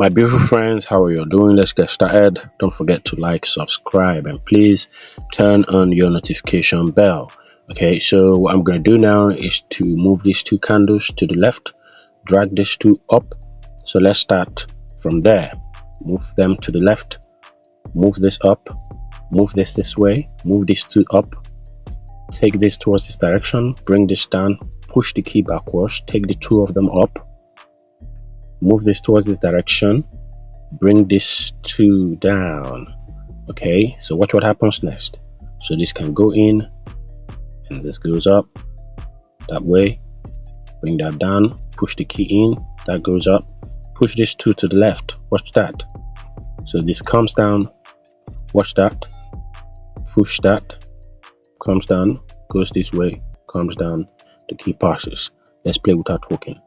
My beautiful friends, how are you doing? Let's get started. Don't forget to like, subscribe, and please turn on your notification bell. Okay, so what I'm going to do now is to move these two candles to the left, drag these two up. So let's start from there. Move them to the left, move this up, move this way, move these two up, take this towards this direction, bring this down, push the key backwards, take the two of them up, move this towards this direction, bring this two down. Okay, so watch what happens next. So this can go in and this goes up that way, bring that down, push the key in, that goes up, push this two to the left, watch that. So this comes down, watch that, push that, comes down, goes this way, comes down, the key passes. Let's play without talking.